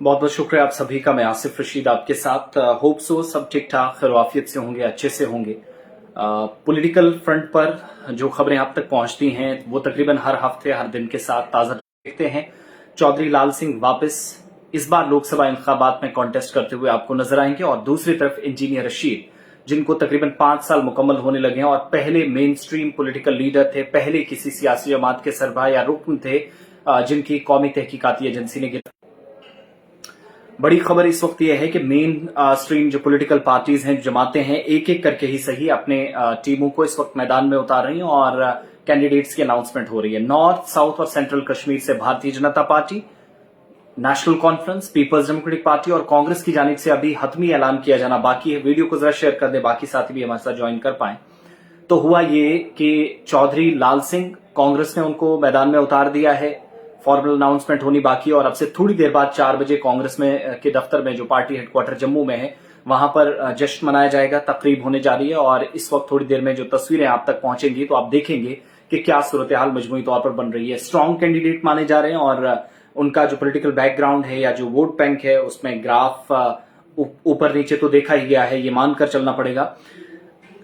बहुत बहुत शुक्रिया आप सभी का। मैं आसिफ रशीद आपके साथ। होप सो सब ठीक ठाक खैरियत से होंगे, अच्छे से होंगे। पॉलिटिकल फ्रंट पर जो खबरें आप तक पहुंचती हैं वो तकरीबन हर हफ्ते हर दिन के साथ ताज़ा देखते हैं। चौधरी लाल सिंह वापस इस बार लोकसभा इंतखाबात में कॉन्टेस्ट करते हुए आपको नजर आएंगे, और दूसरी तरफ इंजीनियर रशीद, जिनको तकरीबन 5 साल मुकम्मल होने लगे हैं और पहले मेन स्ट्रीम पोलिटिकल लीडर थे, पहले किसी सियासी जमात के सरबराह या रुकन थे जिनकी कौमी तहकीकाती एजेंसी ने। बड़ी खबर इस वक्त यह है कि मेन स्ट्रीम जो पॉलिटिकल पार्टीज हैं, जमातें हैं, एक एक करके ही सही अपने टीमों को इस वक्त मैदान में उतार रही हैं और कैंडिडेट्स की अनाउंसमेंट हो रही है। नॉर्थ, साउथ और सेंट्रल कश्मीर से Bharatiya Janata Party, National Conference, Peoples Democratic Party और कांग्रेस की जानिब से अभी हतमी ऐलान किया जाना बाकी है। वीडियो को जरा शेयर कर दे, बाकी साथी भी हमारे साथ ज्वाइन कर पाए। तो हुआ ये कि चौधरी लाल सिंह, कांग्रेस ने उनको मैदान में उतार दिया है। फॉर्मल अनाउंसमेंट होनी बाकी है और अब से थोड़ी देर बाद 4 बजे कांग्रेस में के दफ्तर में, जो पार्टी हेडक्वार्टर जम्मू में है, वहां पर जश्न मनाया जाएगा। तकरीब होने जा रही है और इस वक्त थोड़ी देर में जो तस्वीरें आप तक पहुंचेंगी तो आप देखेंगे कि क्या सूरत हाल मजमूई तौर पर बन रही है। स्ट्रॉन्ग कैंडिडेट माने जा रहे हैं और उनका जो पॉलिटिकल बैकग्राउंड है या जो वोट बैंक है उसमें ग्राफ ऊपर नीचे तो देखा ही गया है, ये मानकर चलना पड़ेगा।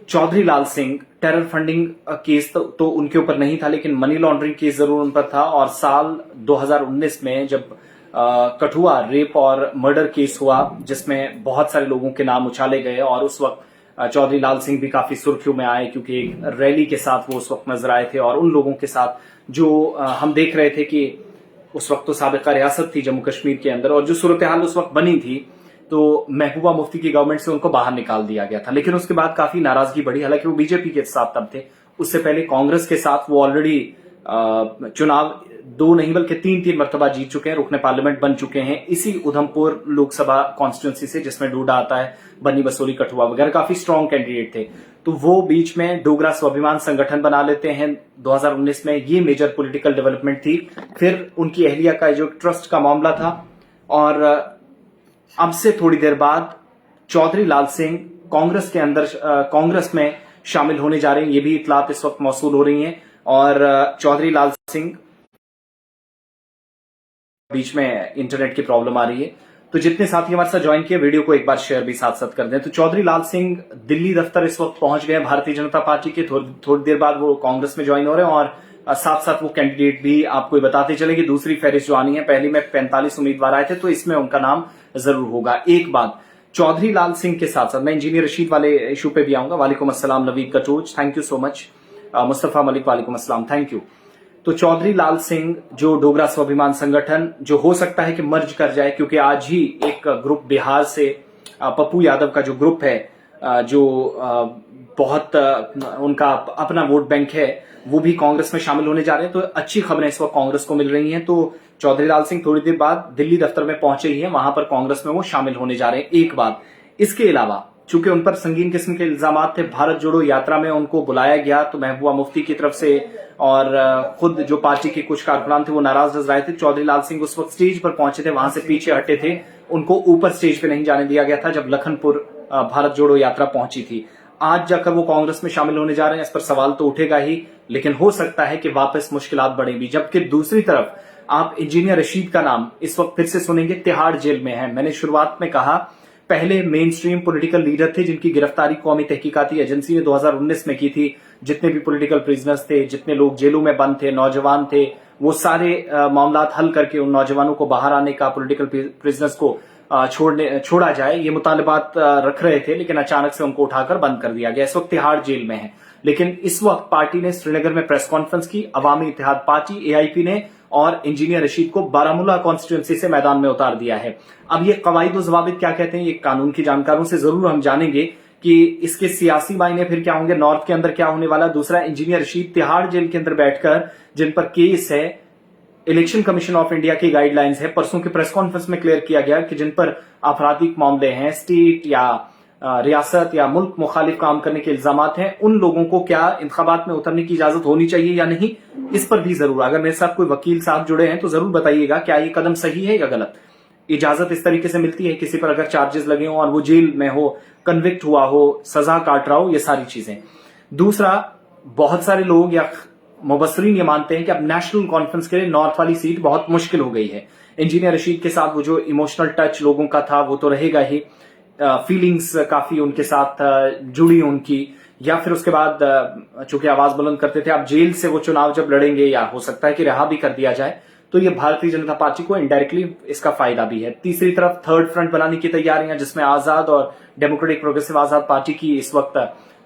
Chaudhary Lal Singh, terror funding case तो उनके ऊपर नहीं था, लेकिन मनी लॉन्ड्रिंग केस जरूर उन पर था। और साल 2019 में जब कठुआ रेप और मर्डर केस हुआ जिसमें बहुत सारे लोगों के नाम उछाले गए, और उस वक्त चौधरी लाल सिंह भी काफी सुर्खियों में आए क्योंकि एक रैली के साथ वो उस वक्त नजर आए थे। और उन लोगों के साथ जो हम देख रहे थे कि उस वक्त तो साबिका रियासत थी जम्मू कश्मीर के अंदर, और जो सूरत हाल उस वक्त बनी थी तो महबूबा मुफ्ती की गवर्नमेंट से उनको बाहर निकाल दिया गया था। लेकिन उसके बाद काफी नाराजगी बढ़ी, हालांकि वो बीजेपी के साथ तब थे, उससे पहले कांग्रेस के साथ वो ऑलरेडी चुनाव 2 नहीं बल्कि 3 मरतबा जीत चुके हैं, रुकने पार्लियामेंट बन चुके हैं इसी उधमपुर लोकसभा कॉन्स्टिट्यूंसी से, जिसमें डोडा आता है, बन्नी बसोली, कठुआ वगैरह, काफी स्ट्रॉन्ग कैंडिडेट थे। तो वो बीच में डोगरा स्वाभिमान संगठन बना लेते हैं 2019 में। ये मेजर पॉलिटिकल डेवलपमेंट थी। फिर उनकी अहलिया का जो ट्रस्ट का मामला था, और अब से थोड़ी देर बाद चौधरी लाल सिंह कांग्रेस के अंदर कांग्रेस में शामिल होने जा रहे हैं। ये भी इतलात इस वक्त मौसूल हो रही हैं। और चौधरी लाल सिंह, बीच में इंटरनेट की प्रॉब्लम आ रही है, तो जितने साथी हमारे साथ ज्वाइन किए वीडियो को एक बार शेयर भी साथ साथ कर दें। तो चौधरी लाल सिंह दिल्ली दफ्तर इस वक्त पहुंच गए भारतीय जनता पार्टी के। थोड़ी देर बाद वो कांग्रेस में ज्वाइन हो रहे हैं और साथ साथ वो कैंडिडेट भी आपको बताते चले कि दूसरी फहरिस्त जो आनी है, पहली में 45 उम्मीदवार आए थे तो इसमें उनका नाम जरूर होगा। एक बात, चौधरी लाल सिंह के साथ साथ मैं इंजीनियर रशीद वाले इशू पे भी आऊंगा। वालेकुम अस्सलाम Naveed Katoch, thank you so much. Mustafa Malik, वालेकुम अस्सलाम, थैंक यू। तो चौधरी लाल सिंह जो डोगरा स्वाभिमान संगठन जो हो सकता है कि मर्ज कर जाए, क्योंकि आज ही एक ग्रुप बिहार से पप्पू यादव का जो ग्रुप है, जो बहुत उनका अपना वोट बैंक है, वो भी कांग्रेस में शामिल होने जा रहे हैं। तो अच्छी खबरें इस वक्त कांग्रेस को मिल रही हैं। तो चौधरी लाल सिंह थोड़ी देर बाद दिल्ली दफ्तर में पहुंचे ही हैं, वहां पर कांग्रेस में वो शामिल होने जा रहे हैं। एक बात, इसके अलावा चूंकि उन पर संगीन किस्म के इल्जाम थे, भारत जोड़ो यात्रा में उनको बुलाया गया तो महबूबा मुफ्ती की तरफ से और खुद जो पार्टी के कुछ कारकुनान थे वो नाराज नजर आए थे। चौधरी लाल सिंह उस वक्त स्टेज पर पहुंचे थे, वहां से पीछे हटे थे, उनको ऊपर स्टेज पे नहीं जाने दिया गया था जब लखनपुर भारत जोड़ो यात्रा पहुंची थी। आज जाकर वो कांग्रेस में शामिल होने जा रहे हैं, इस पर सवाल तो उठेगा ही, लेकिन हो सकता है कि वापस मुश्किलात बढ़ेंगी। जबकि दूसरी तरफ आप इंजीनियर रशीद का नाम इस वक्त फिर से सुनेंगे, तिहाड़ जेल में है। मैंने शुरुआत में कहा, पहले मेन स्ट्रीम पॉलिटिकल लीडर थे जिनकी गिरफ्तारी कौमी तहकीकाती एजेंसी ने 2019 में की थी। जितने भी पॉलिटिकल प्रिजनर्स थे, जितने लोग जेलों में बंद थे, नौजवान थे, वो सारे मामला हल करके उन नौजवानों को बाहर आने का, पॉलिटिकल प्रिजनर्स को छोड़ा जाए, ये मुतालबात रख रहे थे, लेकिन अचानक से उनको उठाकर बंद कर दिया गया। इस वक्त तिहाड़ जेल में है। लेकिन इस वक्त पार्टी ने श्रीनगर में प्रेस कॉन्फ्रेंस की, अवामी इत्तेहाद पार्टी AIP ने, और इंजीनियर रशीद को बारामूला कॉन्स्टिट्यूंसी से मैदान में उतार दिया है। अब ये कवायद और जवाबित क्या कहते हैं, ये कानून की जानकारों से जरूर हम जानेंगे कि इसके सियासी मायने फिर क्या होंगे, नॉर्थ के अंदर क्या होने वाला। दूसरा, इंजीनियर रशीद तिहाड़ जेल के अंदर बैठकर जिन पर केस है, इलेक्शन कमीशन ऑफ इंडिया की गाइडलाइंस है, परसों की प्रेस कॉन्फ्रेंस में क्लियर किया गया कि जिन पर आपराधिक मामले हैं, स्टेट या रियासत या मुल्क मुखालिफ काम करने के इल्जाम हैं, उन लोगों को क्या इंतखाबात में उतरने की इजाजत होनी चाहिए या नहीं, इस पर भी जरूर, अगर मेरे साथ कोई वकील साहब जुड़े हैं तो जरूर बताइएगा क्या ये कदम सही है या गलत। इजाजत इस तरीके से मिलती है किसी पर अगर चार्जेस लगे हों और वो जेल में हो, कन्विक्ट हुआ हो, सजा काट रहा हो, ये सारी चीजें। दूसरा, बहुत सारे लोग या मुबसरीन ये मानते हैं कि अब नेशनल कॉन्फ्रेंस के लिए नॉर्थ वाली सीट बहुत मुश्किल हो गई है। इंजीनियर रशीद के साथ वो जो इमोशनल टच लोगों का था वो तो रहेगा ही, फीलिंग्स काफी उनके साथ जुड़ी उनकी, या फिर उसके बाद चूंकि आवाज बुलंद करते थे, अब जेल से वो चुनाव जब लड़ेंगे या हो सकता है कि रिहा भी कर दिया जाए, तो ये भारतीय जनता पार्टी को इनडायरेक्टली इसका फायदा भी है। तीसरी तरफ थर्ड फ्रंट बनाने की तैयारियां, जिसमें आजाद और डेमोक्रेटिक प्रोग्रेसिव आजाद पार्टी की इस वक्त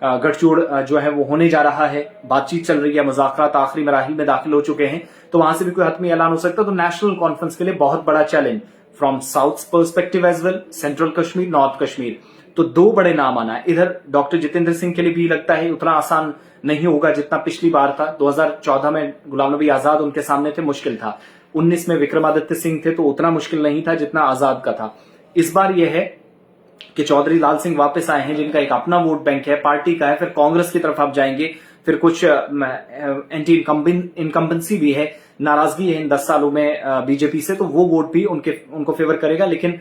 गठजोड़ जो है वो होने जा रहा है, बातचीत चल रही है, मुज़ाकरात आखिरी मराहिल में दाखिल हो चुके हैं, तो वहां से भी कोई हतमी ऐलान हो सकता है। तो नेशनल कॉन्फ्रेंस के लिए बहुत बड़ा challenge from south perspective as well, central Kashmir, north Kashmir, तो दो बड़े नाम आना है। इधर डॉक्टर जितेंद्र सिंह के लिए भी लगता है उतना आसान नहीं होगा जितना पिछली बार था। 2014 में गुलाम नबी आजाद उनके सामने थे, मुश्किल था। 19 में विक्रमादित्य सिंह थे तो उतना मुश्किल नहीं था जितना आजाद का था। इस बार यह है कि चौधरी लाल सिंह वापस आए हैं, जिनका एक अपना वोट बैंक है, पार्टी का है, फिर कांग्रेस की तरफ आप जाएंगे, फिर कुछ एंटी इनकम्बेंसी भी है, नाराजगी है इन 10 सालों में बीजेपी से, तो वो वोट भी उनको फेवर करेगा। लेकिन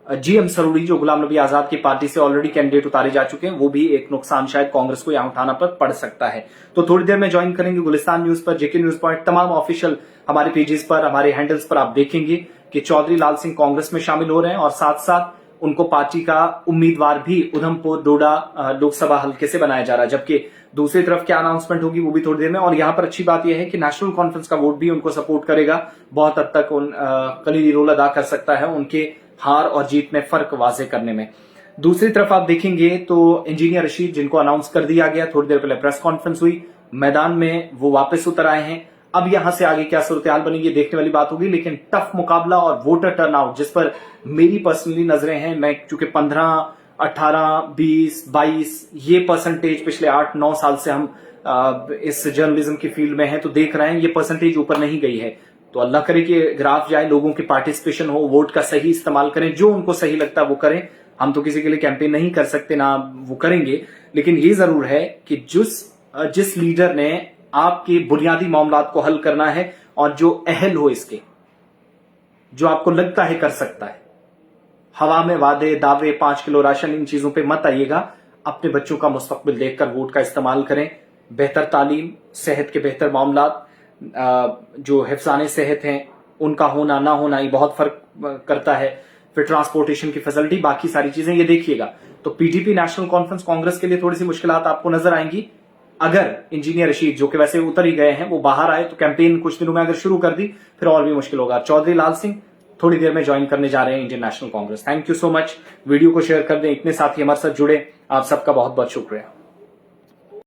जीएम सरूरी जो गुलाम नबी आजाद की पार्टी से ऑलरेडी कैंडिडेट उतारे जा चुके हैं, वो भी एक नुकसान शायद कांग्रेस को यहां उठाना पड़ सकता है। तो थोड़ी देर में ज्वाइन करेंगे गुलिस्तान न्यूज पर, जेके न्यूज पॉइंट, तमाम ऑफिशियल हमारे पेजेस पर, हमारे हैंडल्स पर आप देखेंगे कि चौधरी लाल सिंह कांग्रेस में शामिल हो रहे हैं और साथ साथ उनको पार्टी का उम्मीदवार भी उधमपुर डोडा लोकसभा हल्के से बनाया जा रहा है। जबकि दूसरी तरफ क्या अनाउंसमेंट होगी वो भी थोड़ी देर में। और यहां पर अच्छी बात यह है कि नेशनल कॉन्फ्रेंस का वोट भी उनको सपोर्ट करेगा, बहुत हद तक कलीली रोल अदा कर सकता है उनके हार और जीत में फर्क वाजे करने में। दूसरी तरफ आप देखेंगे तो इंजीनियर रशीद, जिनको अनाउंस कर दिया गया, थोड़ी देर पहले प्रेस कॉन्फ्रेंस हुई, मैदान में वो वापस उतर आए हैं। अब यहां से आगे क्या सूरत-ए-हाल बनेगी देखने वाली बात होगी, लेकिन टफ मुकाबला और वोटर टर्नआउट जिस पर मेरी पर्सनली नजरें हैं, मैं चूंकि 15, 18, 20, 22 ये परसेंटेज पिछले 8-9 साल से हम इस जर्नलिज्म की फील्ड में हैं तो देख रहे हैं, ये परसेंटेज ऊपर नहीं गई है। तो अल्लाह करे कि ग्राफ जाए, लोगों की पार्टिसिपेशन हो, वोट का सही इस्तेमाल करें, जो उनको सही लगता है वो करें। हम तो किसी के लिए कैंपेन नहीं कर सकते, ना वो करेंगे, लेकिन ये जरूर है कि जिस लीडर ने आपके बुनियादी मामलात को हल करना है और जो अहल हो इसके, जो आपको लगता है कर सकता है, हवा में वादे दावे 5 किलो राशन इन चीजों पे मत आइएगा। अपने बच्चों का मुस्तकबिल देखकर वोट का इस्तेमाल करें। बेहतर तालीम, सेहत के बेहतर मामलात, जो हिफ्ज़ाने सेहत हैं उनका होना ना होना ये बहुत फर्क करता है। फिर ट्रांसपोर्टेशन की फैसिलिटी, बाकी सारी चीजें ये देखिएगा। तो पीडीपी नेशनल कॉन्फ्रेंस कांग्रेस के लिए थोड़ी सी मुश्किलात आपको नजर आएंगी। अगर इंजीनियर रशीद, जो कि वैसे उतर ही गए हैं, वो बाहर आए तो कैंपेन कुछ दिनों में अगर शुरू कर दी फिर और भी मुश्किल होगा। चौधरी लाल सिंह थोड़ी देर में ज्वाइन करने जा रहे हैं Indian national Congress. Thank you so much. Video को शेयर कर दें, इतने साथी हमारे साथ जुड़े, आप सबका बहुत बहुत शुक्रिया।